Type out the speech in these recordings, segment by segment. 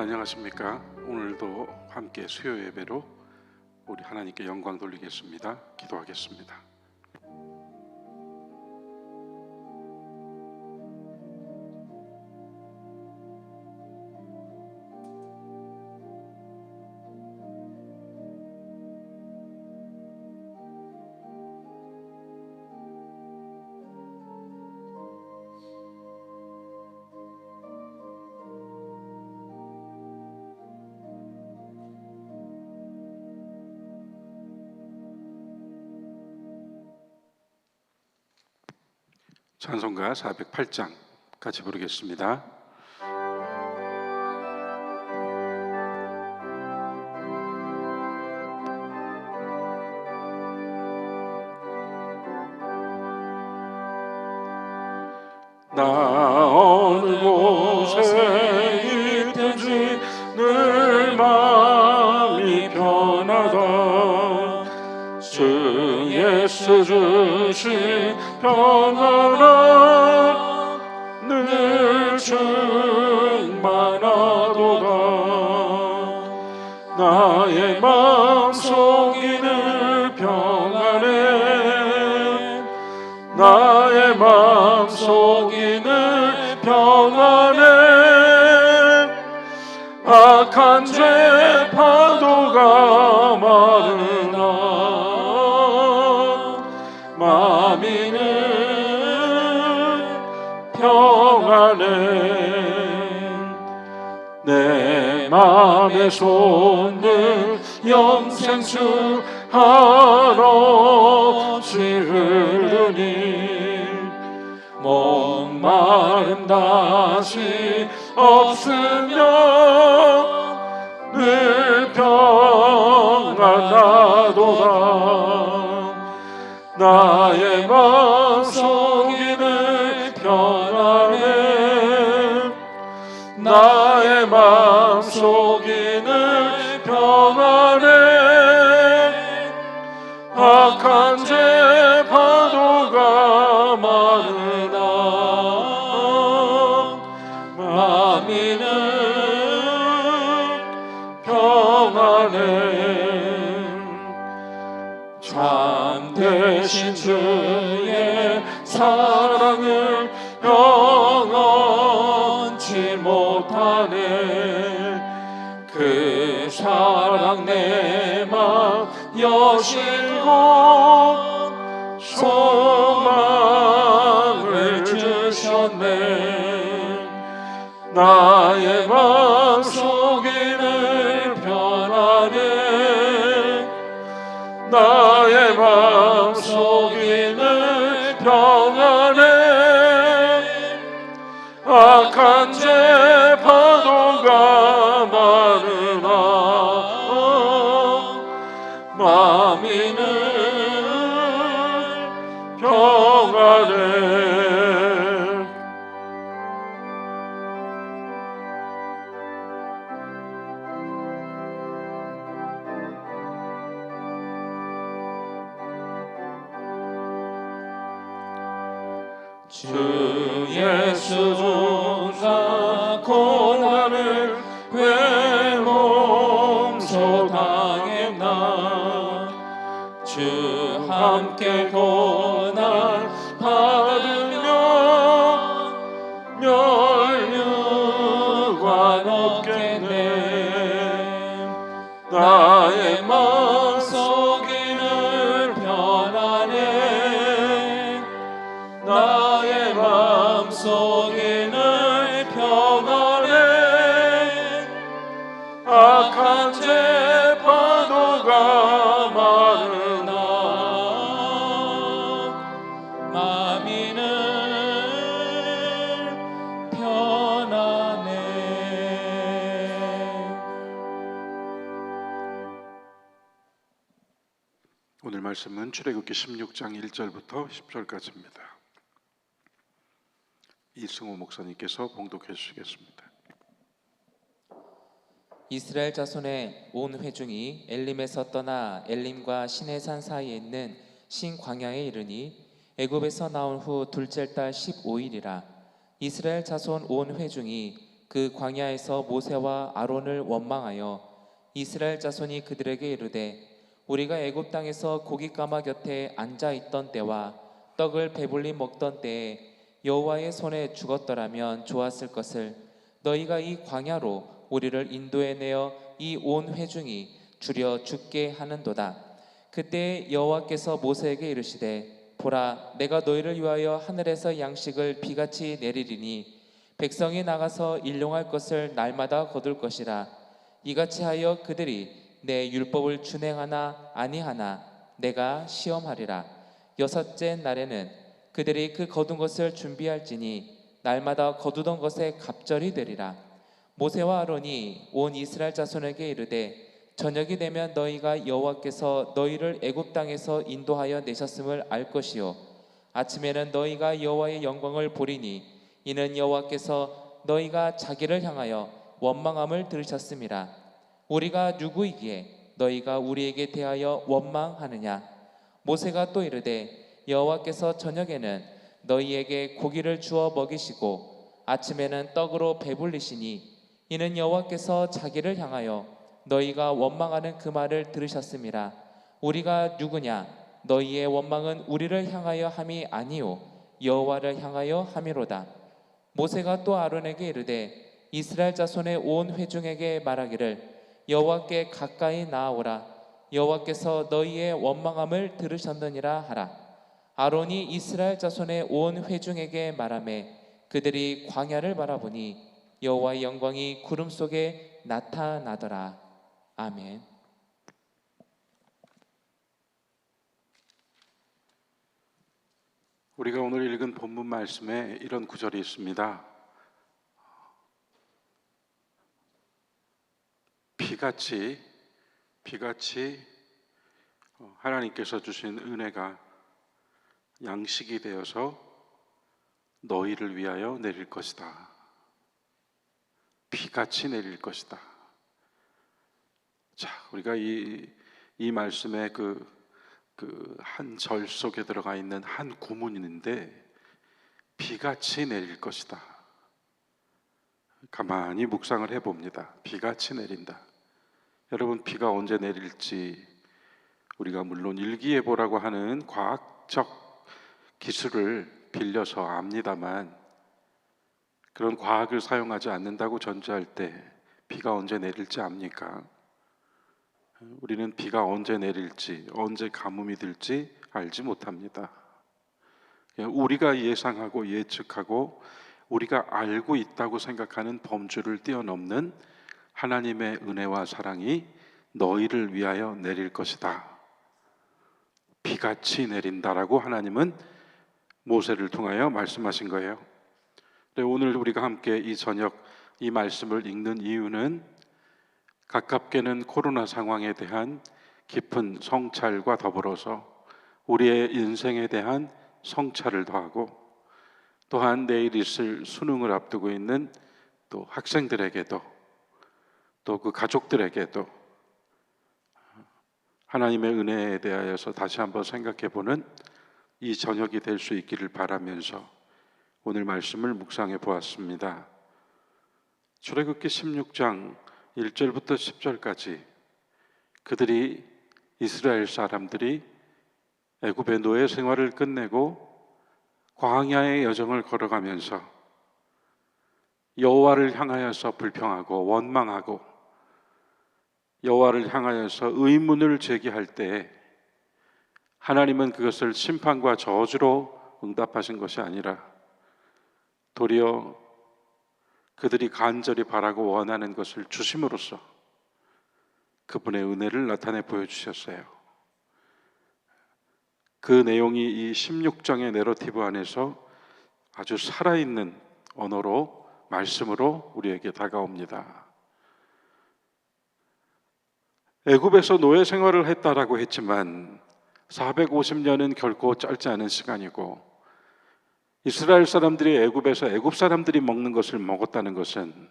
안녕하십니까. 오늘도 함께 수요 예배로 우리 하나님께 영광 돌리겠습니다. 기도하겠습니다. 찬송가 408장 같이 부르겠습니다. 나 어느 곳에 있든지 늘 마음이 편하다. 주 예수 주신 평안아 늘 충만하도다. 나의 마음속이 늘 평안해. 나의 마음속이 늘 평안해. 악한 죄 파도가 많으나 마음이 늘 평안해. 내 마음의 손을 영생수 한없이 흐르니 목마름 다시 없으며 늘 평안하도다. 나의 마음속이 늘 평안해. 나의 마음속이 늘 평안해. 악한 죄 파도가 많으나 마음이 늘 평안해. 참되신 주의 사랑을 영원치 못하네. 그 사랑 내 맘 여시고 소망을 주셨네. 나의 마음속이 늘 편안해. 나의 마음속이 늘 평안해. 악한 죄 파도가 많으나 마음이 늘 평안해. 주 예수 나 고난을 왜 몸소 당했나. 주 함께 고난 받으며 멸류관 얻겠네. 나의 마음속이 늘 편안해. 나의 마음속이 늘 평안해. 악한 죄 파도가 많으나 마음이 늘 편안해. 오늘 말씀은 출애굽기 16장 1절부터 10절까지입니다. 이승호 목사님께서 봉독해 주시겠습니다. 이스라엘 자손의 온 회중이 엘림에서 떠나 엘림과 시내산 사이에 있는 신광야에 이르니 애굽에서 나온 후 둘째 달 15일이라. 이스라엘 자손 온 회중이 그 광야에서 모세와 아론을 원망하여 이스라엘 자손이 그들에게 이르되 우리가 애굽 땅에서 고깃가마 곁에 앉아 있던 때와 떡을 배불리 먹던 때에 여호와의 손에 죽었더라면 좋았을 것을 너희가 이 광야로 우리를 인도해 내어 이 온 회중이 줄여 죽게 하는도다. 그때 여호와께서 모세에게 이르시되 보라, 내가 너희를 위하여 하늘에서 양식을 비같이 내리리니 백성이 나가서 일용할 것을 날마다 거둘 것이라. 이같이 하여 그들이 내 율법을 준행하나 아니하나 내가 시험하리라. 여섯째 날에는 그들이 그 거둔 것을 준비할지니 날마다 거두던 것에 갑절이 되리라. 모세와 아론이 온 이스라엘 자손에게 이르되 저녁이 되면 너희가 여호와께서 너희를 애굽 땅에서 인도하여 내셨음을 알 것이요 아침에는 너희가 여호와의 영광을 보리니 이는 여호와께서 너희가 자기를 향하여 원망함을 들으셨음이라. 우리가 누구이기에 너희가 우리에게 대하여 원망하느냐. 모세가 또 이르되 여호와께서 저녁에는 너희에게 고기를 주어 먹이시고 아침에는 떡으로 배불리시니 이는 여호와께서 자기를 향하여 너희가 원망하는 그 말을 들으셨음이라. 우리가 누구냐. 너희의 원망은 우리를 향하여 함이 아니요 여호와를 향하여 함이로다. 모세가 또 아론에게 이르되 이스라엘 자손의 온 회중에게 말하기를 여호와께 가까이 나아오라. 여호와께서 너희의 원망함을 들으셨느니라 하라. 아론이 이스라엘 자손의 온 회중에게 말하매 그들이 광야를 바라보니 여호와의 영광이 구름 속에 나타나더라. 아멘. 우리가 오늘 읽은 본문 말씀에 이런 구절이 있습니다. 비같이 하나님께서 주신 은혜가 양식이 되어서 너희를 위하여 내릴 것이다. 비같이 내릴 것이다. 자, 우리가 이 말씀의 그 한 절 속에 들어가 있는 한 구문인데 비같이 내릴 것이다. 가만히 묵상을 해봅니다. 비같이 내린다. 여러분, 비가 언제 내릴지 우리가 물론 일기예보라고 하는 과학적 기술을 빌려서 압니다만 그런 과학을 사용하지 않는다고 전제할 때 비가 언제 내릴지 압니까? 우리는 비가 언제 내릴지, 언제 가뭄이 들지 알지 못합니다. 우리가 예상하고 예측하고 우리가 알고 있다고 생각하는 범주를 뛰어넘는 하나님의 은혜와 사랑이 너희를 위하여 내릴 것이다. 비같이 내린다라고 하나님은 모세를 통하여 말씀하신 거예요. 오늘 우리가 함께 이 저녁 이 말씀을 읽는 이유는 가깝게는 코로나 상황에 대한 깊은 성찰과 더불어서 우리의 인생에 대한 성찰을 더하고 또한 내일 있을 수능을 앞두고 있는 또 학생들에게도 또 그 가족들에게도 하나님의 은혜에 대하여서 다시 한번 생각해보는 이 저녁이 될 수 있기를 바라면서 오늘 말씀을 묵상해 보았습니다. 출애굽기 16장 1절부터 10절까지 그들이 이스라엘 사람들이 애굽의 노예 생활을 끝내고 광야의 여정을 걸어가면서 여호와를 향하여서 불평하고 원망하고 여호와를 향하여서 의문을 제기할 때 하나님은 그것을 심판과 저주로 응답하신 것이 아니라 도리어 그들이 간절히 바라고 원하는 것을 주심으로써 그분의 은혜를 나타내 보여주셨어요. 그 내용이 이 16장의 내러티브 안에서 아주 살아있는 언어로 말씀으로 우리에게 다가옵니다. 애굽에서 노예 생활을 했다라고 했지만 450년은 결코 짧지 않은 시간이고 이스라엘 사람들이 애굽에서 애굽 사람들이 먹는 것을 먹었다는 것은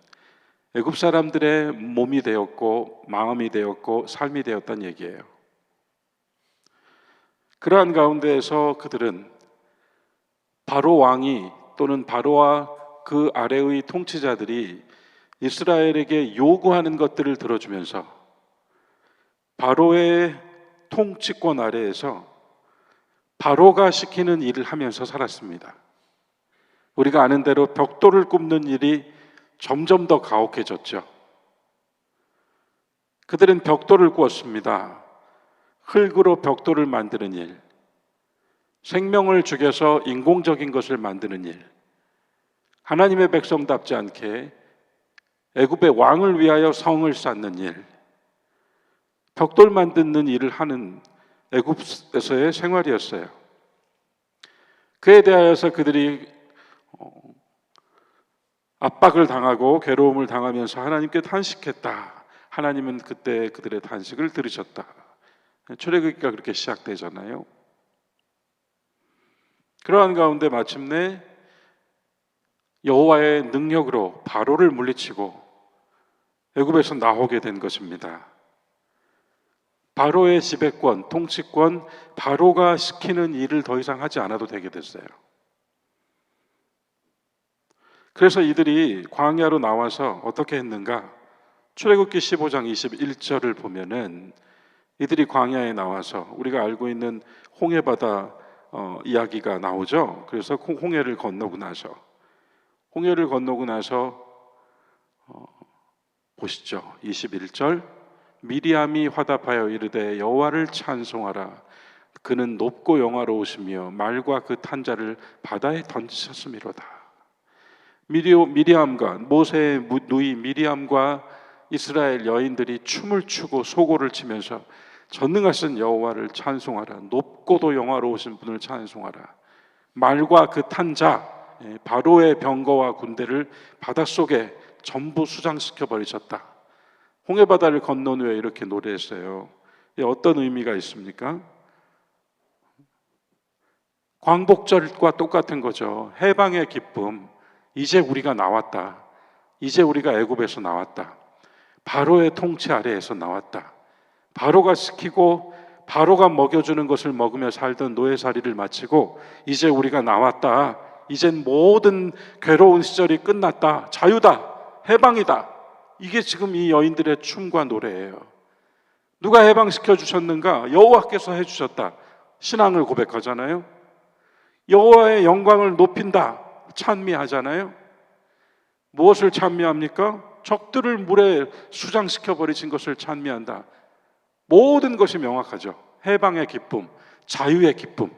애굽 사람들의 몸이 되었고 마음이 되었고 삶이 되었다는 얘기예요. 그러한 가운데에서 그들은 바로 왕이 또는 바로와 그 아래의 통치자들이 이스라엘에게 요구하는 것들을 들어주면서 바로의 통치권 아래에서 바로가 시키는 일을 하면서 살았습니다. 우리가 아는 대로 벽돌을 굽는 일이 점점 더 가혹해졌죠. 그들은 벽돌을 구웠습니다. 흙으로 벽돌을 만드는 일, 생명을 죽여서 인공적인 것을 만드는 일, 하나님의 백성답지 않게 애굽의 왕을 위하여 성을 쌓는 일, 벽돌 만드는 일을 하는 애굽에서의 생활이었어요. 그에 대하여서 그들이 압박을 당하고 괴로움을 당하면서 하나님께 탄식했다. 하나님은 그때 그들의 탄식을 들으셨다. 출애굽기가 그렇게 시작되잖아요. 그러한 가운데 마침내 여호와의 능력으로 바로를 물리치고 애굽에서 나오게 된 것입니다. 바로의 지배권, 통치권, 바로가 시키는 일을 더 이상 하지 않아도 되게 됐어요. 그래서 이들이 광야로 나와서 어떻게 했는가? 출애굽기 15장 21절을 보면은 이들이 광야에 나와서 우리가 알고 있는 홍해바다 이야기가 나오죠. 그래서 홍해를 건너고 나서 보시죠. 21절 미리암이 화답하여 이르되 여호와를 찬송하라. 그는 높고 영화로우시며 말과 그 탄자를 바다에 던지셨음이로다. 미리암과 모세의 누이 미리암과 이스라엘 여인들이 춤을 추고 소고를 치면서 전능하신 여호와를 찬송하라. 높고도 영화로우신 분을 찬송하라. 말과 그 탄자 바로의 병거와 군대를 바닷속에 전부 수장시켜 버리셨다. 홍해바다를 건넌 후에 이렇게 노래했어요. 어떤 의미가 있습니까? 광복절과 똑같은 거죠. 해방의 기쁨. 이제 우리가 나왔다. 이제 우리가 애굽에서 나왔다. 바로의 통치 아래에서 나왔다. 바로가 시키고 바로가 먹여주는 것을 먹으며 살던 노예살이를 마치고 이제 우리가 나왔다. 이젠 모든 괴로운 시절이 끝났다. 자유다. 해방이다. 이게 지금 이 여인들의 춤과 노래예요. 누가 해방시켜 주셨는가? 여호와께서 해주셨다. 신앙을 고백하잖아요. 여호와의 영광을 높인다. 찬미하잖아요. 무엇을 찬미합니까? 적들을 물에 수장시켜 버리신 것을 찬미한다. 모든 것이 명확하죠. 해방의 기쁨, 자유의 기쁨.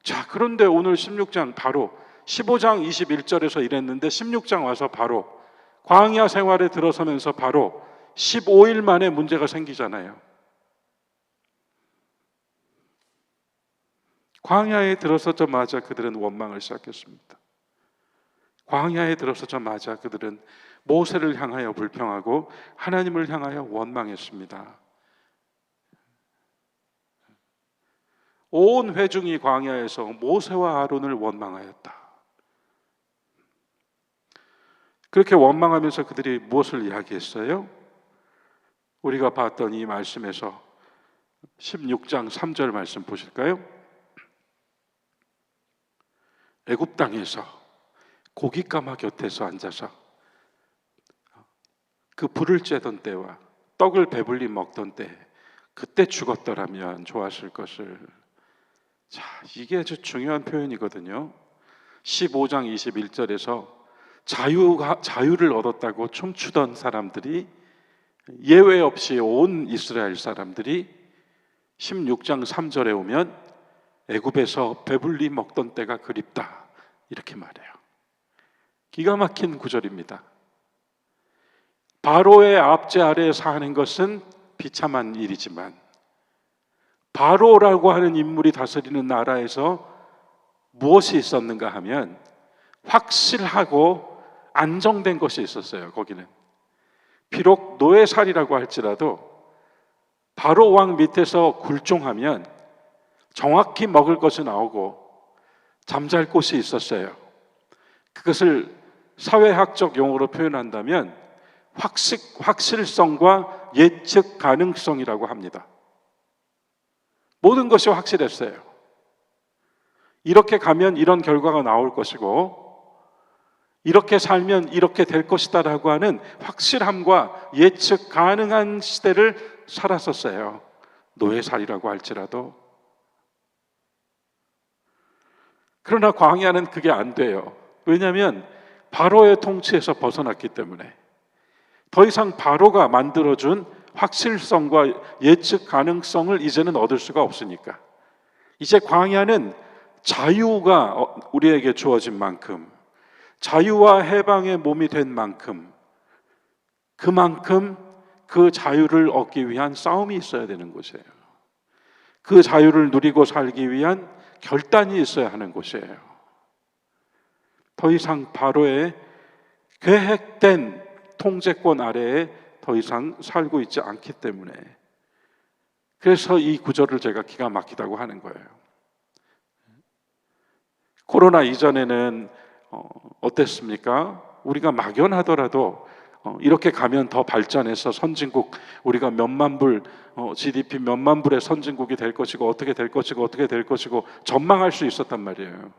자, 그런데 오늘 16장 바로 15장 21절에서 이랬는데 16장 와서 바로 광야 생활에 들어서면서 바로 15일 만에 문제가 생기잖아요. 광야에 들어서자마자 그들은 원망을 시작했습니다. 광야에 들어서자마자 그들은 모세를 향하여 불평하고 하나님을 향하여 원망했습니다. 온 회중이 광야에서 모세와 아론을 원망하였다. 그렇게 원망하면서 그들이 무엇을 이야기했어요? 우리가 봤던 이 말씀에서 16장 3절 말씀 보실까요? 애굽 땅에서 고깃가마 곁에서 앉아서 그 불을 쬐던 때와 떡을 배불리 먹던 때 그때 죽었더라면 좋았을 것을. 자, 이게 아주 중요한 표현이거든요. 15장 21절에서 자유를 얻었다고 춤추던 사람들이 예외 없이 온 이스라엘 사람들이 16장 3절에 오면 애굽에서 배불리 먹던 때가 그립다 이렇게 말해요. 기가 막힌 구절입니다. 바로의 압제 아래에 사는 것은 비참한 일이지만 바로라고 하는 인물이 다스리는 나라에서 무엇이 있었는가 하면 확실하고 안정된 것이 있었어요. 거기는 비록 노예살이라고 할지라도 바로 왕 밑에서 굴종하면 정확히 먹을 것이 나오고 잠잘 곳이 있었어요. 그것을 사회학적 용어로 표현한다면 확실성과 예측 가능성이라고 합니다. 모든 것이 확실했어요. 이렇게 가면 이런 결과가 나올 것이고 이렇게 살면 이렇게 될 것이다라고 하는 확실함과 예측 가능한 시대를 살았었어요. 노예살이라고 할지라도. 그러나 광야는 그게 안 돼요. 왜냐하면 바로의 통치에서 벗어났기 때문에 더 이상 바로가 만들어준 확실성과 예측 가능성을 이제는 얻을 수가 없으니까 이제 광야는 자유가 우리에게 주어진 만큼, 자유와 해방의 몸이 된 만큼, 그만큼 그 자유를 얻기 위한 싸움이 있어야 되는 곳이에요. 그 자유를 누리고 살기 위한 결단이 있어야 하는 곳이에요. 더 이상 바로의 계획된 통제권 아래에 더 이상 살고 있지 않기 때문에, 그래서 이 구절을 제가 기가 막히다고 하는 거예요. 코로나 이전에는 어땠습니까? 우리가 막연하더라도 이렇게 가면 더 발전해서 선진국, 우리가 몇만 불 GDP 몇만 불의 선진국이 될 것이고 어떻게 될 것이고 어떻게 될 것이고 전망할 수 있었단 말이에요.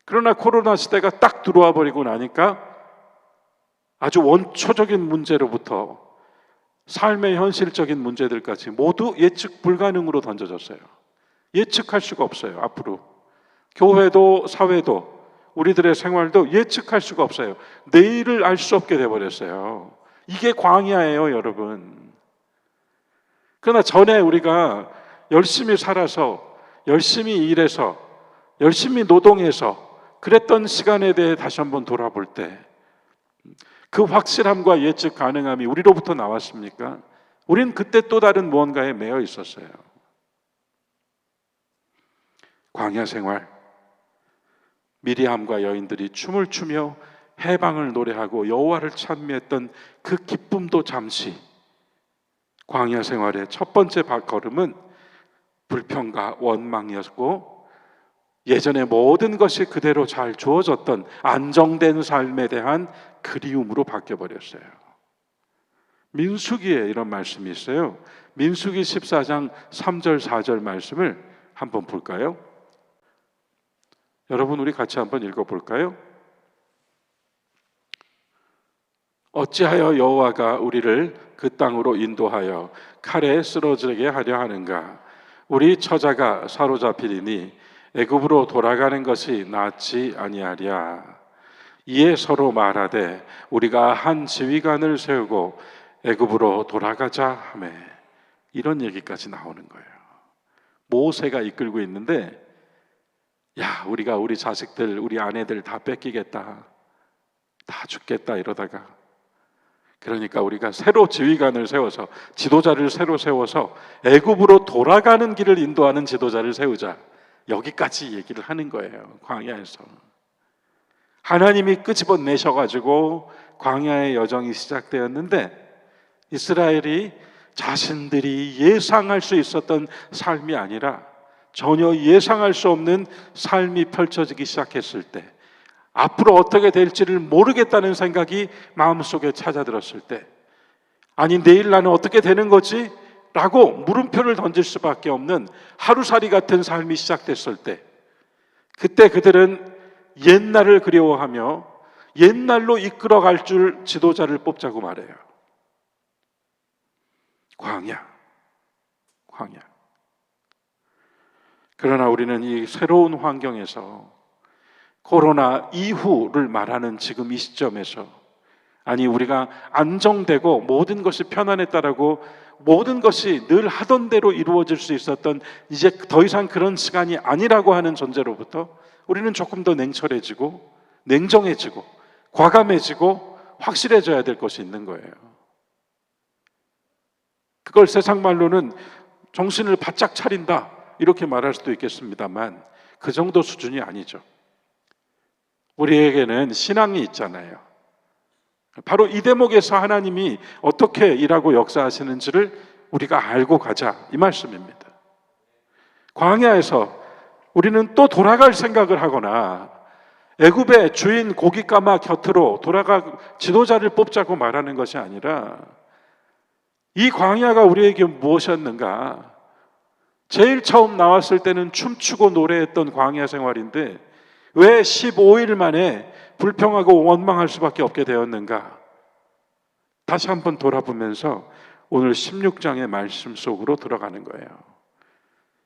그러나 코로나 시대가 딱 들어와 버리고 나니까 아주 원초적인 문제로부터 삶의 현실적인 문제들까지 모두 예측 불가능으로 던져졌어요. 예측할 수가 없어요. 앞으로 교회도 사회도 우리들의 생활도 예측할 수가 없어요. 내일을 알 수 없게 돼버렸어요. 이게 광야예요, 여러분. 그러나 전에 우리가 열심히 살아서, 열심히 일해서, 열심히 노동해서 그랬던 시간에 대해 다시 한번 돌아볼 때 그 확실함과 예측 가능함이 우리로부터 나왔습니까? 우린 그때 또 다른 무언가에 매여 있었어요. 광야 생활, 미리암과 여인들이 춤을 추며 해방을 노래하고 여호와를 찬미했던 그 기쁨도 잠시, 광야 생활의 첫 번째 발걸음은 불평과 원망이었고 예전의 모든 것이 그대로 잘 주어졌던 안정된 삶에 대한 그리움으로 바뀌어버렸어요. 민수기에 이런 말씀이 있어요. 민수기 14장 3절 4절 말씀을 한번 볼까요? 여러분, 우리 같이 한번 읽어볼까요? 어찌하여 여호와가 우리를 그 땅으로 인도하여 칼에 쓰러지게 하려 하는가? 우리 처자가 사로잡히리니 애굽으로 돌아가는 것이 낫지 아니하랴. 이에 서로 말하되 우리가 한 지휘관을 세우고 애굽으로 돌아가자 하매, 이런 얘기까지 나오는 거예요. 모세가 이끌고 있는데, 야, 우리가 우리 자식들, 우리 아내들 다 뺏기겠다, 다 죽겠다 이러다가, 그러니까 우리가 새로 지휘관을 세워서, 지도자를 새로 세워서 애굽으로 돌아가는 길을 인도하는 지도자를 세우자, 여기까지 얘기를 하는 거예요. 광야에서 하나님이 끄집어내셔가지고 광야의 여정이 시작되었는데, 이스라엘이 자신들이 예상할 수 있었던 삶이 아니라 전혀 예상할 수 없는 삶이 펼쳐지기 시작했을 때, 앞으로 어떻게 될지를 모르겠다는 생각이 마음속에 찾아들었을 때, 아니 내일 나는 어떻게 되는 거지? 라고 물음표를 던질 수밖에 없는 하루살이 같은 삶이 시작됐을 때, 그때 그들은 옛날을 그리워하며 옛날로 이끌어갈 줄 지도자를 뽑자고 말해요. 광야. 그러나 우리는 이 새로운 환경에서, 코로나 이후를 말하는 지금 이 시점에서, 아니 우리가 안정되고 모든 것이 편안했다라고 모든 것이 늘 하던 대로 이루어질 수 있었던, 이제 더 이상 그런 시간이 아니라고 하는 전제로부터 우리는 조금 더 냉철해지고 냉정해지고 과감해지고 확실해져야 될 것이 있는 거예요. 그걸 세상 말로는 정신을 바짝 차린다 이렇게 말할 수도 있겠습니다만, 그 정도 수준이 아니죠. 우리에게는 신앙이 있잖아요. 바로 이 대목에서 하나님이 어떻게 일하고 역사하시는지를 우리가 알고 가자, 이 말씀입니다. 광야에서 우리는 또 돌아갈 생각을 하거나 애굽의 주인 고깃가마 곁으로 돌아가 지도자를 뽑자고 말하는 것이 아니라, 이 광야가 우리에게 무엇이었는가? 제일 처음 나왔을 때는 춤추고 노래했던 광야 생활인데 왜 15일 만에 불평하고 원망할 수밖에 없게 되었는가? 다시 한번 돌아보면서 오늘 16장의 말씀 속으로 들어가는 거예요.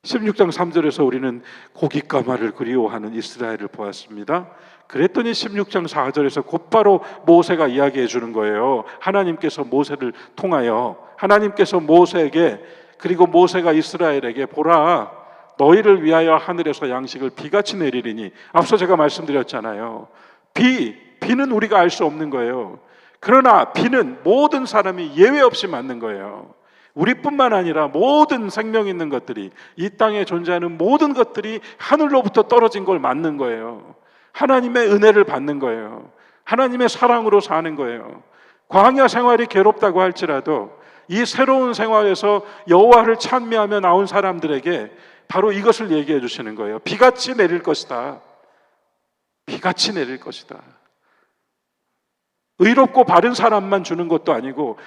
16장 3절에서 우리는 고깃가마를 그리워하는 이스라엘을 보았습니다. 그랬더니 16장 4절에서 곧바로 모세가 이야기해 주는 거예요. 하나님께서 모세를 통하여 하나님께서 모세에게, 그리고 모세가 이스라엘에게, 보라, 너희를 위하여 하늘에서 양식을 비같이 내리리니, 앞서 제가 말씀드렸잖아요. 비는 우리가 알 수 없는 거예요. 그러나 비는 모든 사람이 예외 없이 맞는 거예요. 우리뿐만 아니라 모든 생명 있는 것들이, 이 땅에 존재하는 모든 것들이 하늘로부터 떨어진 걸 맞는 거예요. 하나님의 은혜를 받는 거예요. 하나님의 사랑으로 사는 거예요. 광야 생활이 괴롭다고 할지라도 이 새로운 생활에서 여호와를 찬미하며 나온 사람들에게 바로 이것을 얘기해 주시는 거예요. 비같이 내릴 것이다. 비같이 내릴 것이다. 의롭고 바른 사람만 주는 것도 아니고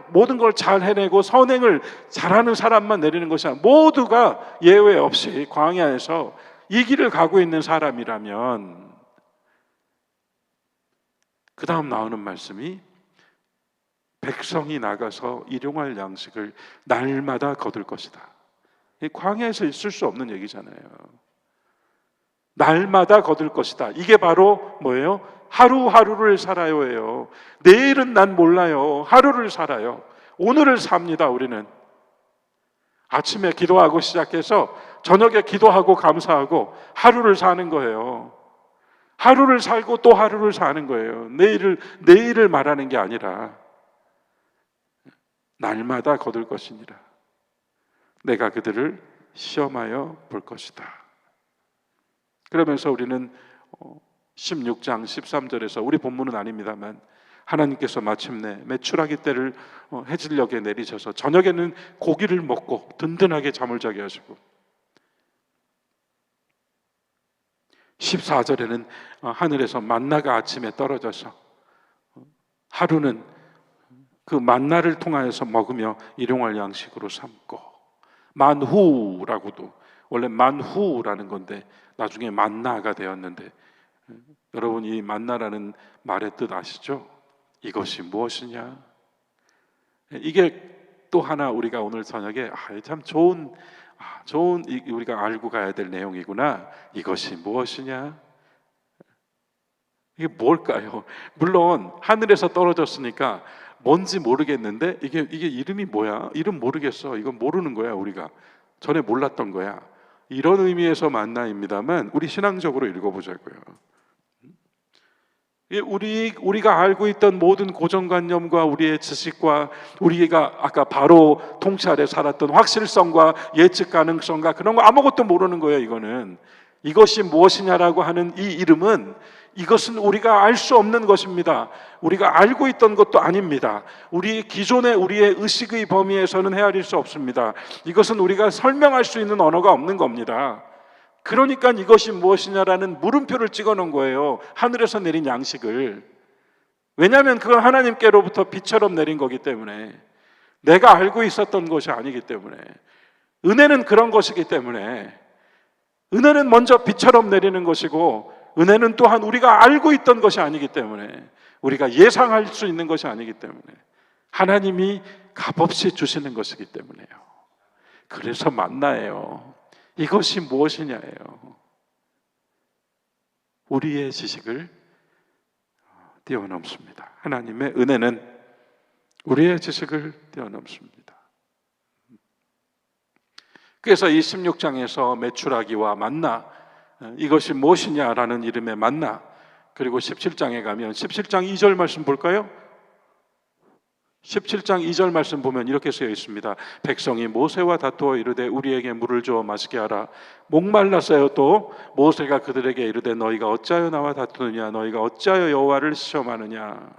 모든 걸 잘 해내고 선행을 잘하는 사람만 내리는 것이 아니라 모두가 예외 없이 광야에서 이 길을 가고 있는 사람이라면, 그 다음 나오는 말씀이 백성이 나가서 일용할 양식을 날마다 거둘 것이다. 광야에서 있을 수 없는 얘기잖아요. 날마다 거둘 것이다. 이게 바로 뭐예요? 하루하루를 살아요예요. 내일은 난 몰라요. 하루를 살아요. 오늘을 삽니다. 우리는 아침에 기도하고 시작해서 저녁에 기도하고 감사하고 하루를 사는 거예요. 하루를 살고 또 하루를 사는 거예요. 내일을 말하는 게 아니라 날마다 거둘 것이니라. 내가 그들을 시험하여 볼 것이다. 그러면서 우리는 16장 13절에서, 우리 본문은 아닙니다만, 하나님께서 마침내 메추라기 때를 해질녘에 내리셔서 저녁에는 고기를 먹고 든든하게 잠을 자게 하시고, 14절에는 하늘에서 만나가 아침에 떨어져서 하루는 그 만나를 통하여서 먹으며 일용할 양식으로 삼고, 만후라고도, 원래 만후라는 건데 나중에 만나가 되었는데, 여러분 이 만나라는 말의 뜻 아시죠? 이것이 무엇이냐? 이게 또 하나 우리가 오늘 저녁에 참 좋은 우리가 알고 가야 될 내용이구나. 이것이 무엇이냐? 이게 뭘까요? 물론 하늘에서 떨어졌으니까 뭔지 모르겠는데 이게 이름이 뭐야? 이름 모르겠어. 이건 모르는 거야. 우리가 전에 몰랐던 거야. 이런 의미에서 만나입니다만, 우리 신앙적으로 읽어보자고요. 우리가 알고 있던 모든 고정관념과 우리의 지식과 우리가 아까 바로 통치 아래 살았던 확실성과 예측 가능성과 그런 거 아무것도 모르는 거예요. 이것이 무엇이냐라고 하는 이 이름은, 이것은 우리가 알 수 없는 것입니다. 우리가 알고 있던 것도 아닙니다. 기존의 우리의 의식의 범위에서는 헤아릴 수 없습니다. 이것은 우리가 설명할 수 있는 언어가 없는 겁니다. 그러니까 이것이 무엇이냐라는 물음표를 찍어 놓은 거예요. 하늘에서 내린 양식을. 왜냐하면 그건 하나님께로부터 비처럼 내린 거기 때문에, 내가 알고 있었던 것이 아니기 때문에, 은혜는 그런 것이기 때문에, 은혜는 먼저 비처럼 내리는 것이고, 은혜는 또한 우리가 알고 있던 것이 아니기 때문에, 우리가 예상할 수 있는 것이 아니기 때문에, 하나님이 값없이 주시는 것이기 때문에요. 그래서 만나예요. 이것이 무엇이냐예요. 우리의 지식을 뛰어넘습니다. 하나님의 은혜는 우리의 지식을 뛰어넘습니다. 그래서 이 16장에서 메추라기와 만나, 이것이 무엇이냐라는 이름의 만나, 그리고 17장에 가면 17장 2절 말씀 볼까요? 17장 2절 말씀 보면 이렇게 쓰여 있습니다. 백성이 모세와 다투어 이르되 우리에게 물을 주어 마시게 하라. 목말랐어요. 또 모세가 그들에게 이르되 너희가 어찌하여 나와 다투느냐? 너희가 어찌하여 여호와를 시험하느냐?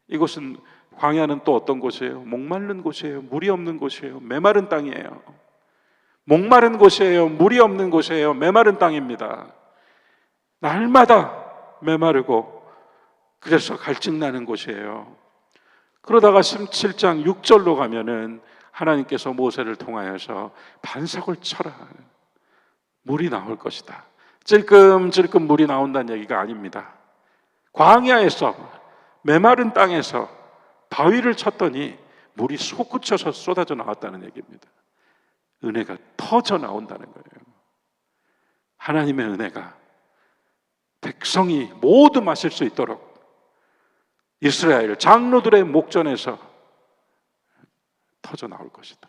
이곳은, 광야는 또 어떤 곳이에요? 목마른 곳이에요. 물이 없는 곳이에요. 메마른 땅이에요. 목마른 곳이에요. 물이 없는 곳이에요. 메마른 땅입니다. 날마다 메마르고 그래서 갈증나는 곳이에요. 그러다가 17장 6절로 가면은 하나님께서 모세를 통하여서 반석을 쳐라. 물이 나올 것이다. 찔끔찔끔 물이 나온다는 얘기가 아닙니다. 광야에서, 메마른 땅에서 바위를 쳤더니 물이 솟구쳐서 쏟아져 나왔다는 얘기입니다. 은혜가 터져 나온다는 거예요. 하나님의 은혜가 백성이 모두 마실 수 있도록 이스라엘 장로들의 목전에서 터져 나올 것이다.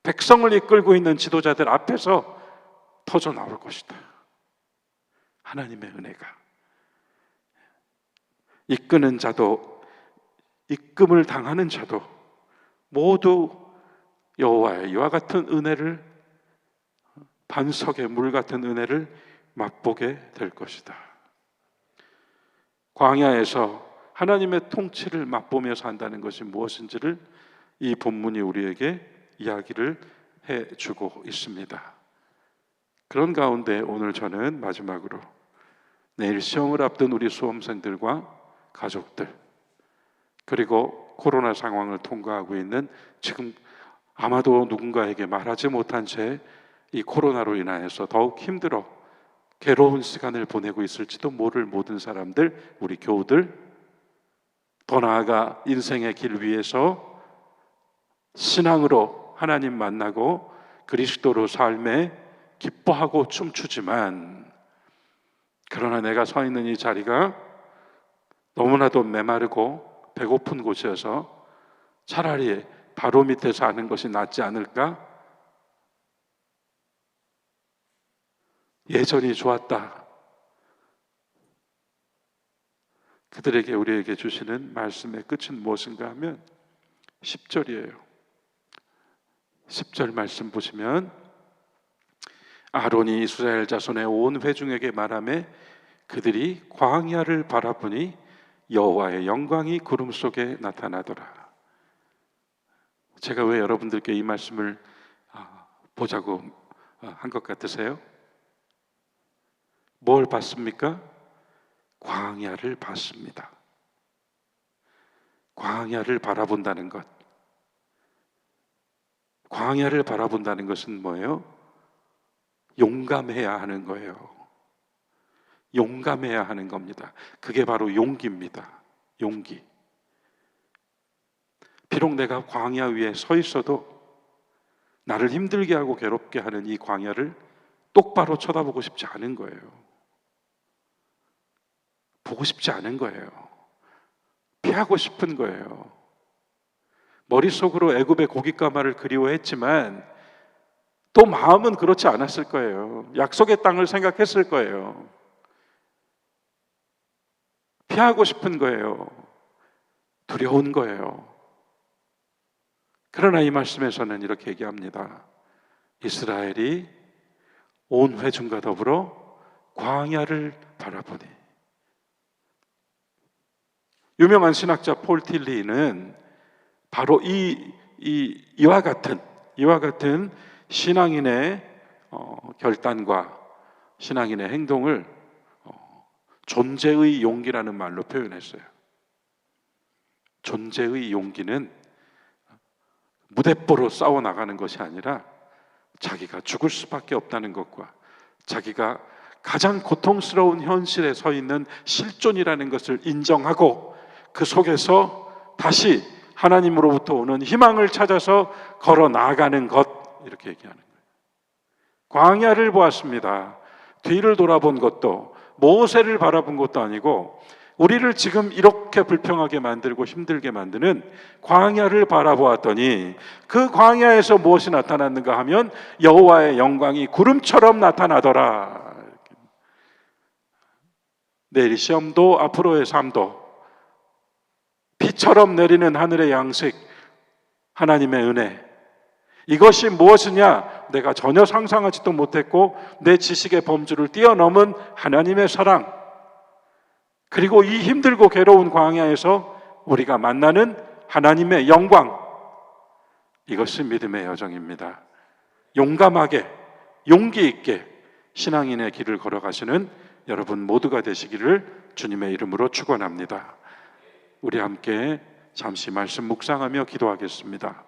백성을 이끌고 있는 지도자들 앞에서 터져 나올 것이다. 하나님의 은혜가 이끄는 자도 이끔을 당하는 자도 모두 여호와의 이와 같은 은혜를, 반석의 물 같은 은혜를 맛보게 될 것이다. 광야에서 하나님의 통치를 맛보며 산다는 것이 무엇인지를 이 본문이 우리에게 이야기를 해주고 있습니다. 그런 가운데 오늘 저는 마지막으로 내일 시험을 앞둔 우리 수험생들과 가족들, 그리고 코로나 상황을 통과하고 있는 지금 아마도 누군가에게 말하지 못한 채 이 코로나로 인하여서 더욱 힘들어 괴로운 시간을 보내고 있을지도 모를 모든 사람들, 우리 교우들, 더 나아가 인생의 길 위에서 신앙으로 하나님 만나고 그리스도로 삶에 기뻐하고 춤추지만, 그러나 내가 서 있는 이 자리가 너무나도 메마르고 배고픈 곳이어서 차라리 바로 밑에 사는 것이 낫지 않을까? 예전이 좋았다. 그들에게 우리에게 주시는 말씀의 끝은 무엇인가 하면 10절이에요. 10절 말씀 보시면 아론이 이스라엘 자손의 온 회중에게 말하매 그들이 광야를 바라보니 여호와의 영광이 구름 속에 나타나더라. 제가 왜 여러분들께 이 말씀을 보자고 한 것 같으세요? 뭘 봤습니까? 광야를 봤습니다. 광야를 바라본다는 것. 광야를 바라본다는 것은 뭐예요? 용감해야 하는 거예요. 용감해야 하는 겁니다. 그게 바로 용기입니다. 용기. 비록 내가 광야 위에 서 있어도 나를 힘들게 하고 괴롭게 하는 이 광야를 똑바로 쳐다보고 싶지 않은 거예요. 보고 싶지 않은 거예요. 피하고 싶은 거예요. 머릿속으로 애굽의 고깃가마를 그리워했지만 또 마음은 그렇지 않았을 거예요. 약속의 땅을 생각했을 거예요. 피하고 싶은 거예요. 두려운 거예요. 그러나 이 말씀에서는 이렇게 얘기합니다. 이스라엘이 온 회중과 더불어 광야를 바라보니. 유명한 신학자 폴 틸리는 바로 이와 같은 신앙인의 결단과 신앙인의 행동을 존재의 용기라는 말로 표현했어요. 존재의 용기는 무대뽀로 싸워 나가는 것이 아니라 자기가 죽을 수밖에 없다는 것과 자기가 가장 고통스러운 현실에 서 있는 실존이라는 것을 인정하고 그 속에서 다시 하나님으로부터 오는 희망을 찾아서 걸어 나아가는 것, 이렇게 얘기하는 거예요. 광야를 보았습니다. 뒤를 돌아본 것도 모세를 바라본 것도 아니고 우리를 지금 이렇게 불평하게 만들고 힘들게 만드는 광야를 바라보았더니 그 광야에서 무엇이 나타났는가 하면 여호와의 영광이 구름처럼 나타나더라. 내일 시험도 앞으로의 삶도 비처럼 내리는 하늘의 양식, 하나님의 은혜, 이것이 무엇이냐? 내가 전혀 상상하지도 못했고 내 지식의 범주를 뛰어넘은 하나님의 사랑, 그리고 이 힘들고 괴로운 광야에서 우리가 만나는 하나님의 영광, 이것이 믿음의 여정입니다. 용감하게, 용기 있게 신앙인의 길을 걸어가시는 여러분 모두가 되시기를 주님의 이름으로 축원합니다. 우리 함께 잠시 말씀 묵상하며 기도하겠습니다.